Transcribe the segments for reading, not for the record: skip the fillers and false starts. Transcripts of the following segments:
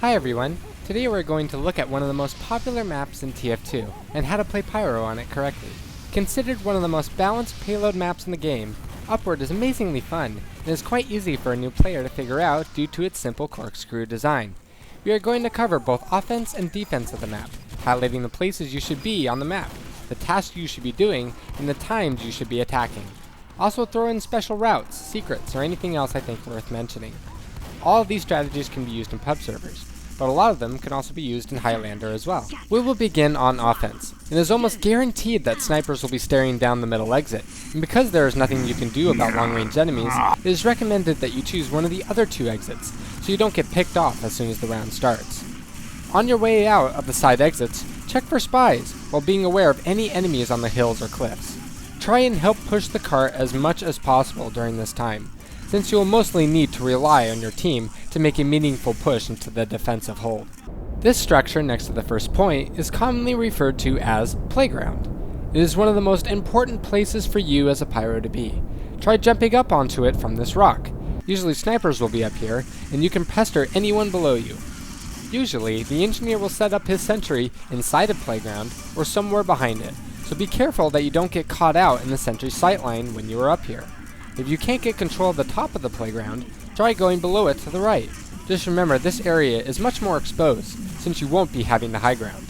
Hi everyone! Today we're going to look at one of the most popular maps in TF2, and how to play Pyro on it correctly. Considered one of the most balanced payload maps in the game, Upward is amazingly fun, and is quite easy for a new player to figure out due to its simple corkscrew design. We are going to cover both offense and defense of the map, highlighting the places you should be on the map, the tasks you should be doing, and the times you should be attacking. Also throw in special routes, secrets, or anything else I think worth mentioning. All of these strategies can be used in pub servers, but a lot of them can also be used in Highlander as well. We will begin on offense. It is almost guaranteed that snipers will be staring down the middle exit, and because there is nothing you can do about long-range enemies, it is recommended that you choose one of the other two exits, so you don't get picked off as soon as the round starts. On your way out of the side exits, check for spies, while being aware of any enemies on the hills or cliffs. Try and help push the cart as much as possible during this time, since you will mostly need to rely on your team to make a meaningful push into the defensive hold. This structure next to the first point is commonly referred to as playground. It is one of the most important places for you as a pyro to be. Try jumping up onto it from this rock. Usually snipers will be up here, and you can pester anyone below you. Usually, the engineer will set up his sentry inside a playground or somewhere behind it, so be careful that you don't get caught out in the sentry's sightline when you are up here. If you can't get control of the top of the playground, try going below it to the right. Just remember this area is much more exposed, since you won't be having the high ground.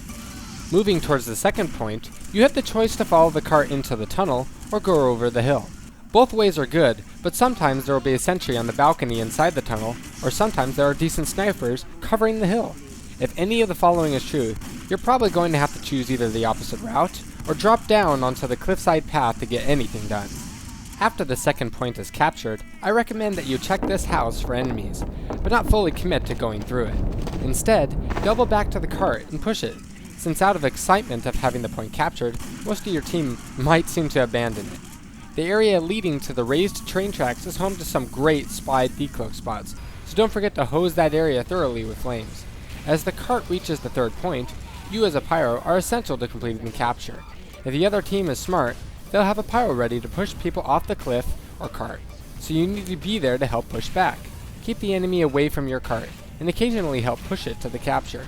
Moving towards the second point, you have the choice to follow the cart into the tunnel or go over the hill. Both ways are good, but sometimes there will be a sentry on the balcony inside the tunnel, or sometimes there are decent snipers covering the hill. If any of the following is true, you're probably going to have to choose either the opposite route, or drop down onto the cliffside path to get anything done. After the second point is captured, I recommend that you check this house for enemies, but not fully commit to going through it. Instead, double back to the cart and push it, since out of excitement of having the point captured, most of your team might seem to abandon it. The area leading to the raised train tracks is home to some great spy decloak spots, so don't forget to hose that area thoroughly with flames. As the cart reaches the third point, you as a pyro are essential to completing the capture. If the other team is smart, they'll have a pyro ready to push people off the cliff or cart, so you need to be there to help push back. Keep the enemy away from your cart, and occasionally help push it to the capture.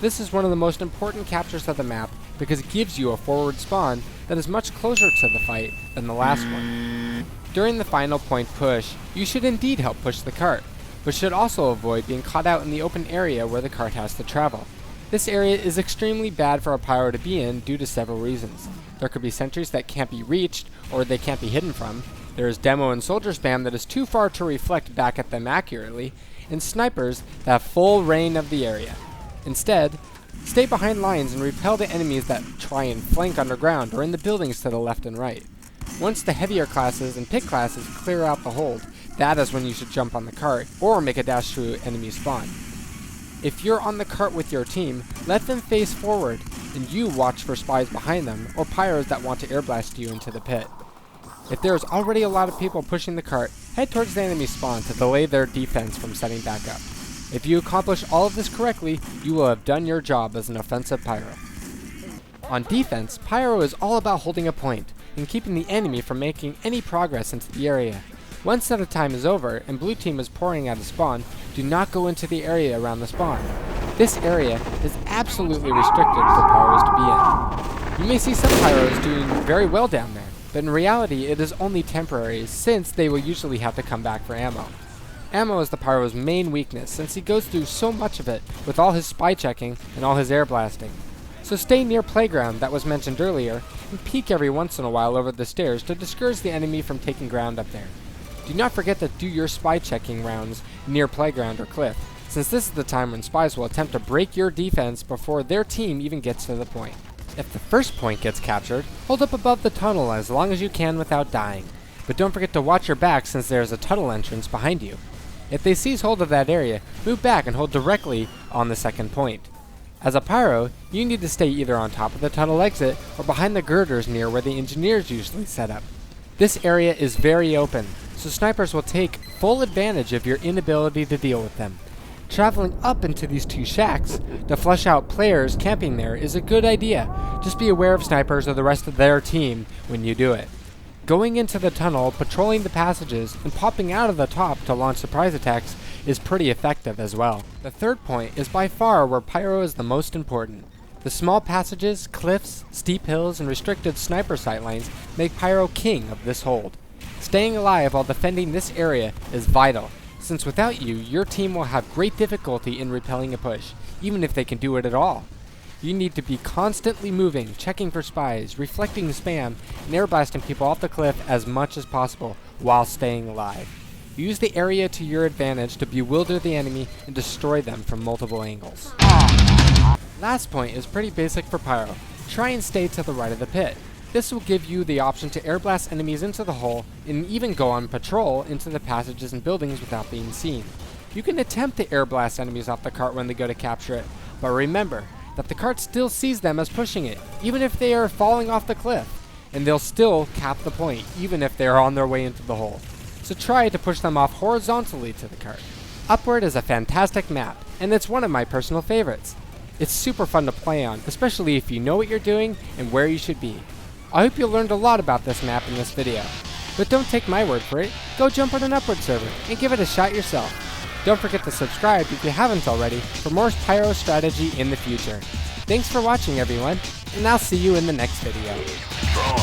This is one of the most important captures of the map because it gives you a forward spawn that is much closer to the fight than the last one. During the final point push, you should indeed help push the cart, but should also avoid being caught out in the open area where the cart has to travel. This area is extremely bad for a pyro to be in due to several reasons. There could be sentries that can't be reached, or they can't be hidden from. There is demo and soldier spam that is too far to reflect back at them accurately, and snipers that have full reign of the area. Instead, stay behind lines and repel the enemies that try and flank underground or in the buildings to the left and right. Once the heavier classes and pick classes clear out the hold, that is when you should jump on the cart or make a dash through enemy spawn. If you're on the cart with your team, let them face forward, and you watch for spies behind them, or pyros that want to airblast you into the pit. If there is already a lot of people pushing the cart, head towards the enemy spawn to delay their defense from setting back up. If you accomplish all of this correctly, you will have done your job as an offensive pyro. On defense, pyro is all about holding a point, and keeping the enemy from making any progress into the area. Once set of time is over, and blue team is pouring out of spawn, do not go into the area around the spawn. This area is absolutely restricted for pyros to be in. You may see some pyros doing very well down there, but in reality it is only temporary since they will usually have to come back for ammo. Ammo is the pyro's main weakness since he goes through so much of it with all his spy checking and all his air blasting. So stay near playground that was mentioned earlier and peek every once in a while over the stairs to discourage the enemy from taking ground up there. Do not forget to do your spy checking rounds near playground or cliff, since this is the time when spies will attempt to break your defense before their team even gets to the point. If the first point gets captured, hold up above the tunnel as long as you can without dying, but don't forget to watch your back since there is a tunnel entrance behind you. If they seize hold of that area, move back and hold directly on the second point. As a pyro, you need to stay either on top of the tunnel exit or behind the girders near where the engineers usually set up. This area is very open, so snipers will take full advantage of your inability to deal with them. Traveling up into these two shacks to flush out players camping there is a good idea. Just be aware of snipers or the rest of their team when you do it. Going into the tunnel, patrolling the passages, and popping out of the top to launch surprise attacks is pretty effective as well. The third point is by far where Pyro is the most important. The small passages, cliffs, steep hills, and restricted sniper sightlines make Pyro king of this hold. Staying alive while defending this area is vital, since without you, your team will have great difficulty in repelling a push, even if they can do it at all. You need to be constantly moving, checking for spies, reflecting spam, and air blasting people off the cliff as much as possible while staying alive. Use the area to your advantage to bewilder the enemy and destroy them from multiple angles. Last point is pretty basic for Pyro. Try and stay to the right of the pit. This will give you the option to air blast enemies into the hole and even go on patrol into the passages and buildings without being seen. You can attempt to air blast enemies off the cart when they go to capture it, but remember that the cart still sees them as pushing it, even if they are falling off the cliff, and they'll still cap the point, even if they are on their way into the hole. So try to push them off horizontally to the cart. Upward is a fantastic map, and it's one of my personal favorites. It's super fun to play on, especially if you know what you're doing and where you should be. I hope you learned a lot about this map in this video. But don't take my word for it, go jump on an Upward server and give it a shot yourself. Don't forget to subscribe if you haven't already for more Pyro strategy in the future. Thanks for watching everyone, and I'll see you in the next video.